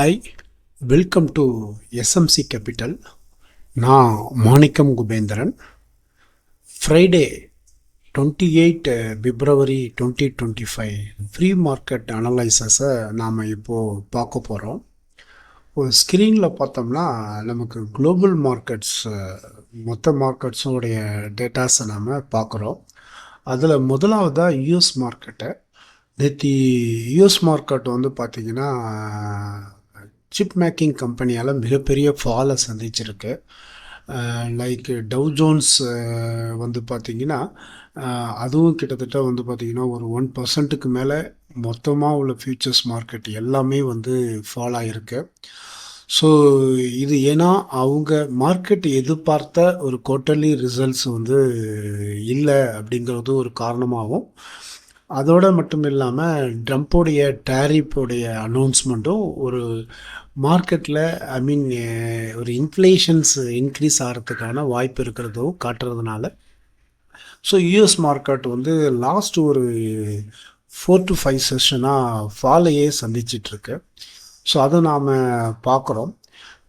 Hi, welcome to SMC capital. நான் மாணிக்கம் Kubendran. Friday 28 பிப்ரவரி 2025 free market அனலைசஸை நாம் இப்போது பார்க்க போகிறோம். ஒரு ஸ்க்ரீனில் பார்த்தோம்னா நமக்கு குளோபல் மார்க்கெட்ஸ் மொத்த மார்க்கெட்ஸோடைய டேட்டாஸை நாம் பார்க்குறோம். அதில் முதலாவதாக யூஎஸ் மார்க்கெட்டை. நேற்று யூஎஸ் மார்க்கெட் வந்து பார்த்திங்கன்னா சிப் மேக்கிங் கம்பெனியால் மிகப்பெரிய ஃபாலை சந்திச்சிருக்கு. லைக் டவ் ஜோன்ஸ் வந்து பார்த்திங்கன்னா அதுவும் கிட்டத்தட்ட வந்து பார்த்திங்கன்னா ஒரு 1% மேலே மொத்தமாக உள்ள ஃபியூச்சர்ஸ் மார்க்கெட் எல்லாமே வந்து ஃபால் ஆகிருக்கு. ஸோ இது ஏன்னா அவங்க மார்க்கெட் எதிர்பார்த்த ஒரு குவார்ட்டர்லி ரிசல்ட்ஸ் வந்து இல்லை அப்படிங்கிறது ஒரு காரணமாகவும், அதோடு மட்டும் இல்லாமல் ட்ரம்ப்போடைய டேரிஃபோடைய அனௌன்ஸ்மெண்ட்டும் ஒரு மார்க்கெட்டில் ஒரு இன்ஃப்ளேஷன்ஸ் இன்க்ரீஸ் ஆகிறதுக்கான வாய்ப்பு இருக்கிறதோ காட்டுறதுனால ஸோ யூஎஸ் மார்க்கெட் வந்து லாஸ்ட் ஒரு 4 to 5 செஷனாக ஃபாலையே சந்திச்சிட்ருக்கு. ஸோ அதை நாம் பார்க்குறோம்.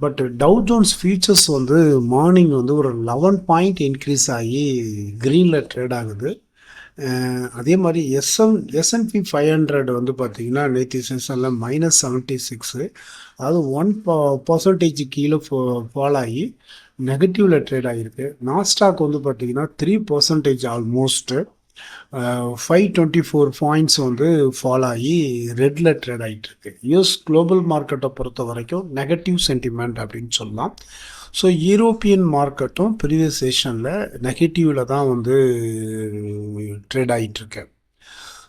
பட் டவ் ஜோன்ஸ் ஃபியூச்சர்ஸ் வந்து மார்னிங் வந்து ஒரு 11 பாயிண்ட் இன்க்ரீஸ் ஆகி க்ரீனில் ட்ரேட் ஆகுது. அதே மாதிரி S&P 500 வந்து பார்த்திங்கன்னா நேற்று செஷனில் -76, அதாவது 1% கீழே ஃபால் ஆகி நெகட்டிவில் ட்ரேட் ஆகிருக்கு. நாஸ்டாக் வந்து பார்த்திங்கன்னா 3% ஆல்மோஸ்ட்டு 524 பாயிண்ட்ஸ் வந்து ஃபால் ஆகி ரெட்டில் ட்ரேட் ஆகிட்டுருக்கு. யூஎஸ் குளோபல் மார்க்கெட்டை பொறுத்த வரைக்கும் நெகட்டிவ் சென்டிமெண்ட் அப்படின்னு சொல்லலாம். ஸோ யூரோப்பியன் மார்க்கெட்டும் ப்ரீவியஸ் செஷனில் நெகட்டிவில் தான் வந்து ட்ரேட் ஆகிட்டுருக்கு.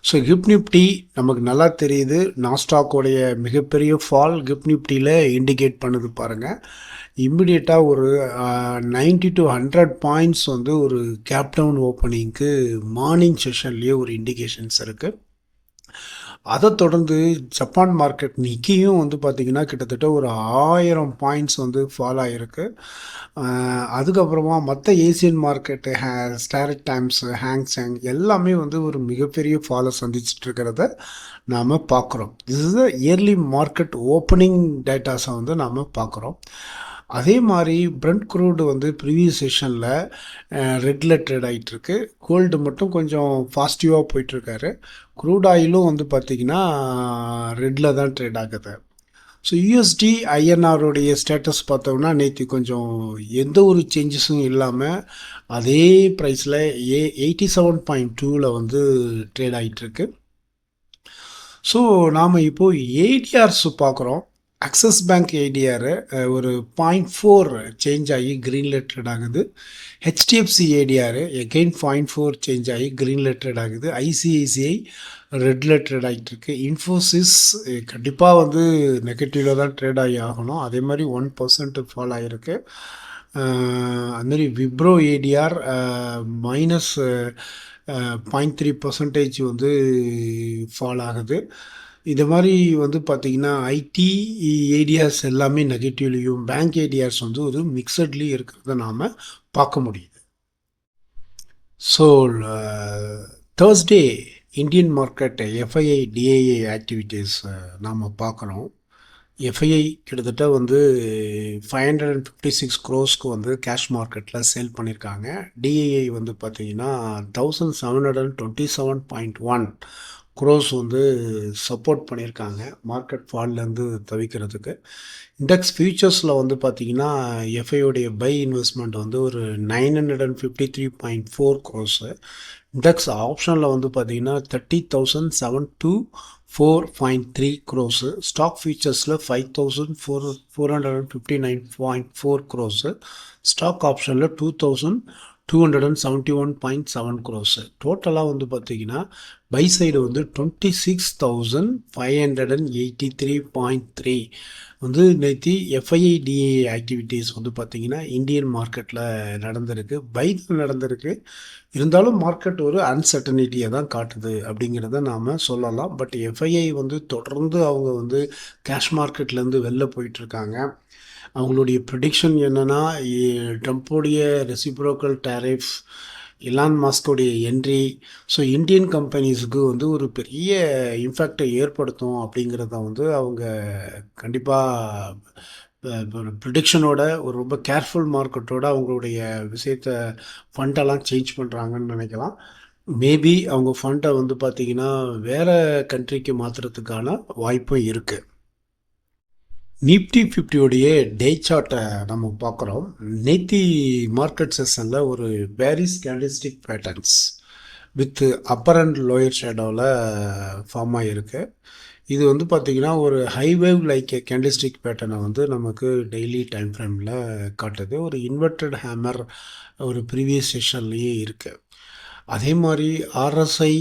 ஸோ கிஃப்ட் நிஃப்டி நமக்கு நல்லா தெரியுது. நாஸ்டாக்கோடைய மிகப்பெரிய ஃபால் கிஃப்ட் நிஃப்டியில் இண்டிகேட் பண்ணுது பாருங்கள். இம்மிடியட்டாக ஒரு 90 to 100 பாயிண்ட்ஸ் வந்து ஒரு கேப் டவுன் ஓப்பனிங்க்கு மார்னிங் செஷன்லேயே ஒரு இண்டிகேஷன்ஸ் இருக்குது. அதை தொடர்ந்து ஜப்பான் மார்க்கெட் நிக்கியும் வந்து பார்த்திங்கன்னா கிட்டத்தட்ட ஒரு 1000 பாயிண்ட்ஸ் வந்து ஃபால் ஆகிருக்கு. அதுக்கப்புறமா மற்ற Asian market Straits Times, Hang Seng எல்லாமே வந்து ஒரு மிகப்பெரிய ஃபாலை சந்திச்சுட்டு இருக்கிறத நாம் பார்க்குறோம். This is the early market opening டேட்டாஸை வந்து நாம் பார்க்குறோம். அதே மாதிரி பிரெண்ட் க்ரூடு வந்து ப்ரீவியஸ் செஷனில் ரெட்டில் ட்ரேட் ஆகிட்டுருக்கு. கோல்டு மட்டும் கொஞ்சம் பாசிட்டிவாக போயிட்டுருக்காரு. க்ரூட் ஆயிலும் வந்து பார்த்திங்கன்னா ரெட்டில் தான் ட்ரேட் ஆகுது. ஸோ யூஎஸ்டி ஐஎன்ஆருடைய ஸ்டேட்டஸ் பார்த்தோம்னா நேற்று கொஞ்சம் எந்த ஒரு சேஞ்சஸும் இல்லாமல் அதே ப்ரைஸில் 87.2 வந்து ட்ரேட் ஆகிட்டுருக்கு. ஸோ நாம் இப்போது ஏடிஆர்ஸ் பார்க்குறோம். ஆக்சிஸ் பேங்க் ஏடிஆர் ஒரு 0.4 சேஞ்ச் ஆகி க்ரீனில் ட்ரேட் ஆகுது. ஹெச்டிஎஃப்சி ஏடிஆர் எகெயின் 0.4 சேஞ்ச் ஆகி க்ரீனில் ட்ரேட் ஆகுது. ஐசிஐசிஐ ரெட்டில் ட்ரேட் ஆகிட்டுருக்கு. இன்ஃபோசிஸ் கண்டிப்பாக வந்து நெகட்டிவில் தான் ட்ரேட் ஆகி ஆகணும். அதே மாதிரி 1% ஃபால் ஆகிருக்கு. அதுமாரி விப்ரோ ஏடிஆர் -0.3% வந்து ஃபால் ஆகுது. இது மாதிரி வந்து பார்த்திங்கன்னா ஐடி ஏடிஆர்ஸ் எல்லாமே நெகட்டிவ்லேயும் பேங்க் ஏடிஆர்ஸ் வந்து ஒரு மிக்சட்லேயும் இருக்கிறத நாம் பார்க்க முடியுது. So Thursday Indian market FII DII activities நாம் பார்க்குறோம். எஃப்ஐஐ கிட்டத்தட்ட வந்து 556 crores வந்து கேஷ் மார்க்கெட்டில் சேல் பண்ணியிருக்காங்க. டிஐஐ வந்து பார்த்திங்கன்னா 1727.1 crores வந்து சப்போர்ட் பண்ணியிருக்காங்க மார்க்கெட் ஃபால்லேருந்து தவிக்கிறதுக்கு. இண்டெக்ஸ் ஃபியூச்சர்ஸில் வந்து பார்த்திங்கன்னா எஃப்ஐயோடைய பை இன்வெஸ்ட்மெண்ட் வந்து ஒரு 953.4 crores. இண்டெக்ஸ் ஆப்ஷனில் வந்து பார்த்திங்கன்னா 30,724.3 crores. ஸ்டாக் ஃபியூச்சர்ஸில் 5,459.4 crores. ஸ்டாக் ஆப்ஷனில் 2,271.7 crores. டோட்டலாக வந்து பார்த்திங்கன்னா பை சைடு வந்து 26,583.3 வந்து நேற்று எஃப்ஐஐடிஏ ஆக்டிவிட்டீஸ் வந்து பார்த்திங்கன்னா இந்தியன் மார்க்கெட்டில் நடந்திருக்கு. பை தான் நடந்திருக்கு. இருந்தாலும் மார்க்கெட் ஒரு அன்சர்டனிட்டியை தான் காட்டுது அப்படிங்கிறத நாம் சொல்லலாம். பட் எஃப்ஐஐ வந்து தொடர்ந்து அவங்க வந்து கேஷ் மார்க்கெட்லேருந்து வெளில போயிட்டுருக்காங்க. அவங்களுடைய ப்ரெடிக்ஷன் என்னென்னா ட்ரம்ப்போடைய ரெசிப்ரோக்கல் டேரிஃப் இலான் மாஸ்கோடைய என்ட்ரி, ஸோ இந்தியன் கம்பெனிஸுக்கு வந்து ஒரு பெரிய இம்பேக்டை ஏற்படுத்தும் அப்படிங்கிறத வந்து அவங்க கண்டிப்பாக ஒரு ப்ரிடிக்ஷனோட ஒரு ரொம்ப கேர்ஃபுல் மார்க்கெட்டோட அவங்களுடைய விஷயத்த ஃபண்டெல்லாம் சேஞ்ச் பண்ணுறாங்கன்னு நினைக்கலாம். மேபி அவங்க ஃபண்டை வந்து பார்த்திங்கன்னா வேறு கண்ட்ரிக்கு மாற்றுறதுக்கான வாய்ப்பும் இருக்குது. நிஃப்டி 50 டே சார்ட்டை நம்ம பார்க்குறோம். நேத்தி மார்க்கெட் செஷனில் ஒரு bearish candlestick patterns with upper and lower ஷேடோவில் ஃபார்ம் ஆகியிருக்கு. இது வந்து பார்த்திங்கன்னா ஒரு ஹை வேவ் லைக் கேண்டில்ஸ்டிக் பேட்டர்னை வந்து நமக்கு டெய்லி டைம் ஃப்ரேமில் காட்டுது. ஒரு இன்வெர்டட் ஹேமர் ஒரு ப்ரீவியஸ் செஷன்லேயே இருக்குது. அதே மாதிரி ஆர்எஸ்ஐ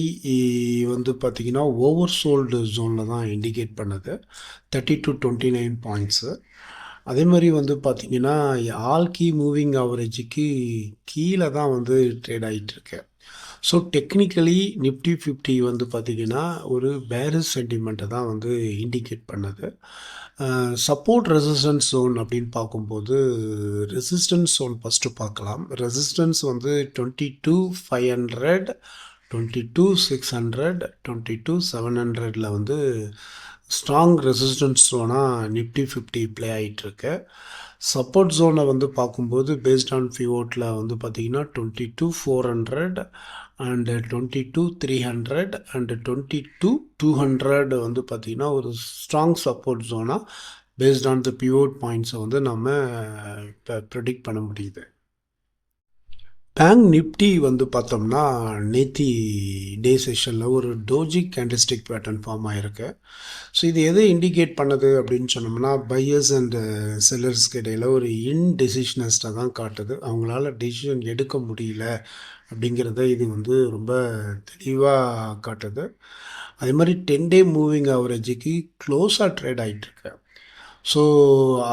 வந்து பார்த்திங்கன்னா ஓவர் சோல்டு ஜோனில் தான் இண்டிகேட் பண்ணுது 30 to 29 பாயிண்ட்ஸு. அதே மாதிரி வந்து பார்த்திங்கன்னா ஆல் கீ மூவிங் ஆவரேஜுக்கு கீழே தான் வந்து ட்ரேட் ஆகிட்டுருக்கு. ஸோ டெக்னிக்கலி நிஃப்டி 50 வந்து பார்த்திங்கன்னா ஒரு பேரிஷ் சென்டிமெண்ட்டை தான் வந்து இண்டிகேட் பண்ணுது. சப்போர்ட் ரெசிஸ்டன்ஸ் ஜோன் அப்படின்னு பார்க்கும்போது ரெசிஸ்டன்ஸ் ஜோன் ஃபஸ்ட்டு பார்க்கலாம். ரெசிஸ்டன்ஸ் வந்து 22,500, 22,600, 22,700 வந்து ஸ்ட்ராங் ரெசிஸ்டன்ஸ் ஜோனாக நிஃப்டி 50 ப்ளே ஆகிட்டுருக்கு. சப்போர்ட் ஜோனை வந்து பார்க்கும்போது பேஸ்ட் ஆன் ஃபிவோட்டில் வந்து பார்த்திங்கன்னா 22,400 அண்டு 22,300 அண்டு 22,200 வந்து பார்த்திங்கன்னா ஒரு ஸ்ட்ராங் சப்போர்ட் ஜோனாக பேஸ்ட் ஆன் த பிவோட் பாயிண்ட்ஸை வந்து நம்ம இப்போ ப்ரெடிக்ட் பண்ண முடியுது. பேங்க் நிஃப்டி வந்து பார்த்தோம்னா நேத்தி டே செஷனில் ஒரு டோஜி கேண்டில்ஸ்டிக் பேட்டர்ன் ஃபார்ம் ஆகிருக்கு. ஸோ இது எதை இண்டிகேட் பண்ணுது அப்படின்னு சொன்னோம்னா பையர்ஸ் அண்ட் செல்லர்ஸ்க்கு இடையில் ஒரு இன்டெசிஷனஸ்ட்டை தான் காட்டுது. அவங்களால டெசிஷன் எடுக்க முடியல அப்படிங்கிறத இது வந்து ரொம்ப தெளிவாக காட்டுது. அதே மாதிரி 10 டே மூவிங் ஆவரேஜுக்கு க்ளோஸாக ட்ரேட் ஆகிட்டுருக்கு. ஸோ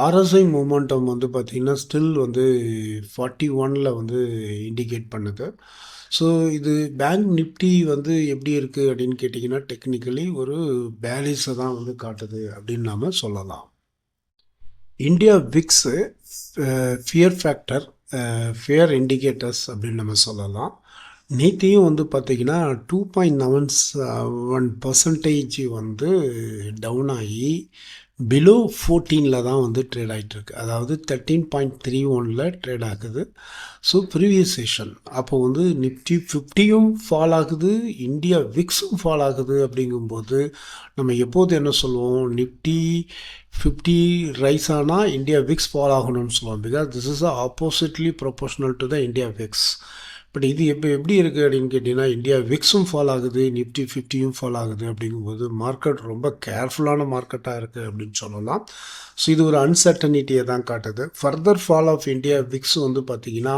ஆர்எஸ்ஐ மூமெண்டம் வந்து பார்த்திங்கன்னா ஸ்டில் வந்து 41 வந்து இண்டிகேட் பண்ணுது. ஸோ இது பேங்க் நிஃப்டி வந்து எப்படி இருக்குது அப்படின்னு கேட்டிங்கன்னா டெக்னிக்கலி ஒரு பேலிஸை தான் வந்து காட்டுது அப்படின்னு நாம் சொல்லலாம். India VIX fear factor fear indicators அப்படின்னு நம்ம சொல்லலாம். நேற்றையும் வந்து பார்த்திங்கன்னா 2.91% வந்து டவுன் ஆகி பிலோ 14 தான் வந்து ட்ரேட் ஆகிட்டுருக்கு. அதாவது 13.31 ட்ரேட் ஆகுது. ஸோ ப்ரீவியஸ் செஷன் அப்போ வந்து நிஃப்டி 50யும் ஃபால் ஆகுது, இந்தியா விக்ஸும் ஃபால் ஆகுது. அப்படிங்கும்போது நம்ம எப்போது என்ன சொல்லுவோம், நிஃப்டி 50 ரைஸ் ஆனால் இந்தியா விக்ஸ் ஃபால் ஆகணும்னு சொல்லுவோம். Because this is oppositely proportional to the India Vicks. But இது எப்படி இருக்குது அப்படின்னு கேட்டிங்கன்னா இந்தியா விக்ஸும் ஃபால் ஆகுது, நிஃப்டி 50யும் ஃபால் ஆகுது. அப்படிங்கும்போது மார்க்கெட் ரொம்ப கேர்ஃபுல்லான மார்க்கெட்டாக இருக்குது அப்படின்னு சொல்லலாம். ஸோ இது ஒரு அன்சர்டனிட்டியை தான் காட்டுது. Further fall of India VIX வந்து பார்த்திங்கன்னா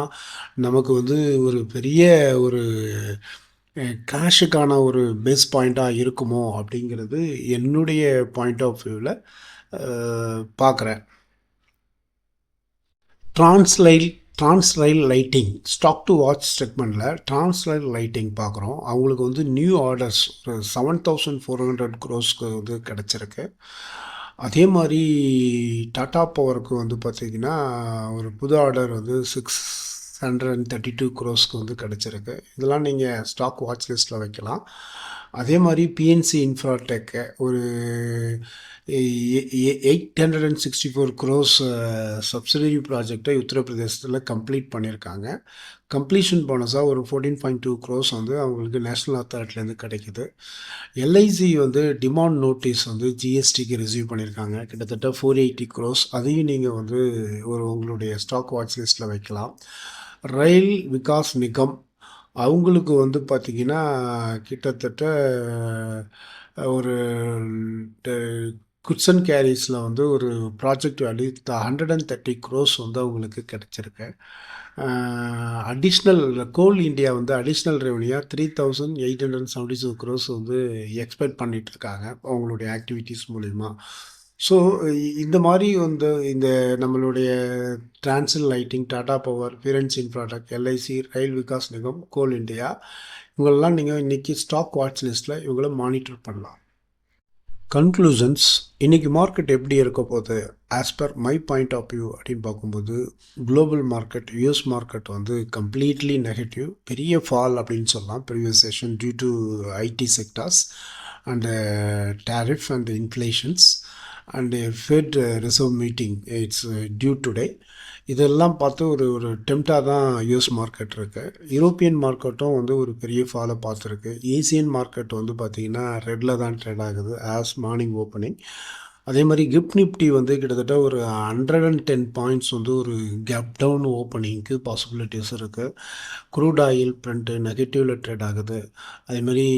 நமக்கு வந்து ஒரு பெரிய ஒரு கிராஷுக்கான ஒரு பேஸ் பாயிண்ட்டாக இருக்குமோ அப்படிங்கிறது என்னுடைய பாயிண்ட் ஆஃப் வியூவில் பார்க்குறேன். ட்ரான்ஸ்ரைல் லைட்டிங் ஸ்டாக் டு வாட்ச் செக்மெண்ட்டில் ட்ரான்ஸ்ரைல் லைட்டிங் பார்க்குறோம். அவங்களுக்கு வந்து நியூ ஆர்டர்ஸ் ஒரு 7,400 crores வந்து கிடச்சிருக்கு. அதே மாதிரி டாடா பவருக்கு வந்து பார்த்திங்கன்னா ஒரு புது ஆர்டர் வந்து 632 crores வந்து கிடச்சிருக்கு. இதெல்லாம் நீங்கள் ஸ்டாக் வாட்ச் லிஸ்ட்டில் வைக்கலாம். அதே மாதிரி பிஎன்சி இன்ஃப்ராடெக்கு ஒரு 864 crores சப்சிடரி ப்ராஜெக்டை உத்தரப்பிரதேசத்தில் கம்ப்ளீட் பண்ணியிருக்காங்க. கம்ப்ளீஷன் போனஸாக ஒரு 14.2 crores வந்து அவங்களுக்கு நேஷ்னல் அத்தாரிட்டிலேருந்து கிடைக்குது. எல்ஐசி வந்து டிமாண்ட் நோட்டீஸ் வந்து ஜிஎஸ்டிக்கு ரிசீவ் பண்ணியிருக்காங்க, கிட்டத்தட்ட 480 crores. அதையும் நீங்கள் வந்து ஒரு உங்களுடைய ஸ்டாக் வாட்ச் லிஸ்ட்டில் வைக்கலாம். ரயில் விகாஸ் நிகம் அவங்களுக்கு வந்து பார்த்திங்கன்னா கிட்டத்தட்ட ஒரு குட்ஸ் அண்ட் கேரிஸில் வந்து ஒரு ப்ராஜெக்ட் வேல்யூ 130 crores வந்து அவங்களுக்கு கிடச்சிருக்கு. அடிஷ்னல் கோல் இந்தியா வந்து அடிஷ்னல் ரெவன்யூவாக 3,872 crores வந்து எக்ஸ்பெக்ட் பண்ணிகிட்ருக்காங்க அவங்களுடைய ஆக்டிவிட்டீஸ் மூலிமா. ஸோ இந்த மாதிரி வந்து இந்த நம்மளுடைய ட்ரான்சில் லைட்டிங், டாடா பவர், பிஎன்சி இன்ஃப்ராடெக், எல்ஐசி, ரயில் விகாஸ் நிகம், கோல் இந்தியா இவங்களெல்லாம் நீங்கள் இன்றைக்கி ஸ்டாக் வாட்ச் லிஸ்ட்டில் இவங்கள மானிட்டர் பண்ணலாம். கன்க்ளூஷன்ஸ். இன்னைக்கு மார்க்கெட் எப்படி இருக்க போகுது as per my point of view அப்படின்னு பார்க்கும்போது, குளோபல் மார்க்கெட் யூஎஸ் மார்க்கெட் வந்து கம்ப்ளீட்லி நெகட்டிவ், பெரிய ஃபால் அப்படின்னு சொல்லலாம் previous session due to IT sectors and tariff and inflations and Fed Reserve meeting it's due today. இதெல்லாம் பார்த்து ஒரு ஒரு டெம்ப்டாக தான் யூஎஸ் மார்க்கெட் இருக்குது. யூரோப்பியன் மார்க்கெட்டும் வந்து ஒரு பெரிய ஃபாலை பார்த்துருக்கு. ஏசியன் மார்க்கெட் வந்து பார்த்திங்கன்னா ரெட்டில் தான் ட்ரேட் ஆகுது ஆஸ் மார்னிங் ஓப்பனிங். அதே மாதிரி கிஃப்ட் நிஃப்டி வந்து கிட்டத்தட்ட ஒரு 110 பாயிண்ட்ஸ் வந்து ஒரு கேப் டவுன் ஓப்பனிங்க்கு பாசிபிலிட்டிஸ் இருக்குது. க்ரூட் ஆயில் பிரிண்ட்டு நெகட்டிவில் ட்ரேட் ஆகுது. அதே மாதிரி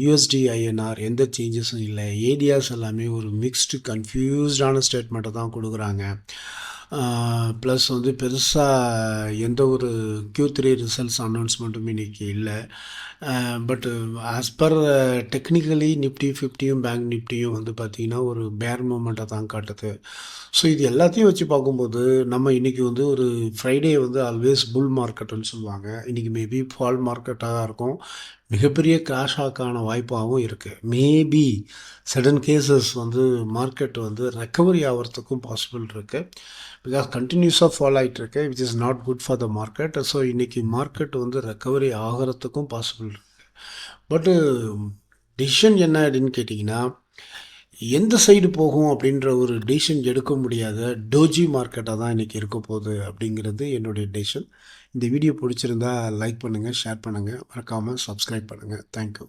யூஎஸ்டி ஐஎன்ஆர் எந்த சேஞ்சஸும் இல்லை. ஏடியாஸ் எல்லாமே ஒரு மிக்ஸ்டு கன்ஃபியூஸ்டான ஸ்டேட்மெண்ட்டை தான் கொடுக்குறாங்க. ப்ளஸ் வந்து பெருசாக எந்த ஒரு Q3 ரிசல்ட்ஸ் அனௌன்ஸ்மெண்ட்டும் இன்றைக்கி இல்லை. But as per technically Nifty 50யும் பேங்க் நிஃப்டியும் வந்து பார்த்திங்கன்னா ஒரு பேர் மூமெண்ட்டை தான் காட்டுது. ஸோ இது எல்லாத்தையும் வச்சு பார்க்கும்போது நம்ம இன்றைக்கி வந்து ஒரு ஃப்ரைடே வந்து ஆல்வேஸ் புல் மார்க்கெட்டுன்னு சொல்லுவாங்க. இன்றைக்கி மேபி ஃபால் மார்க்கெட்டாக இருக்கும். மிகப்பெரிய கிராஷ் ஆக்கான வாய்ப்பாகவும் இருக்குது. மேபி சடன் கேசஸ் வந்து மார்க்கெட் வந்து ரெக்கவரி ஆகிறதுக்கும் பாசிபிள் இருக்குது. பிகாஸ் கண்டினியூஸாக ஃபால் ஆகிட்டுருக்கு which is not good for the market. So இன்றைக்கி மார்க்கெட் வந்து ரெக்கவரி ஆகிறதுக்கும் பாசிபிள் இருக்குது. பட்டு டிசிஷன் என்ன அப்படின்னு கேட்டிங்கன்னா, எந்த சைடு போகும் அப்படின்ற ஒரு டிசிஷன் எடுக்க முடியாத டோஜி மார்க்கெட்டாக தான் இன்றைக்கி இருக்க போகுது அப்படிங்கிறது என்னுடைய டிசிஷன். இந்த வீடியோ பிடிச்சிருந்தா லைக் பண்ணுங்கள், ஷேர் பண்ணுங்கள், மறக்காமல் சப்ஸ்கிரைப் பண்ணுங்கள். தேங்க்யூ.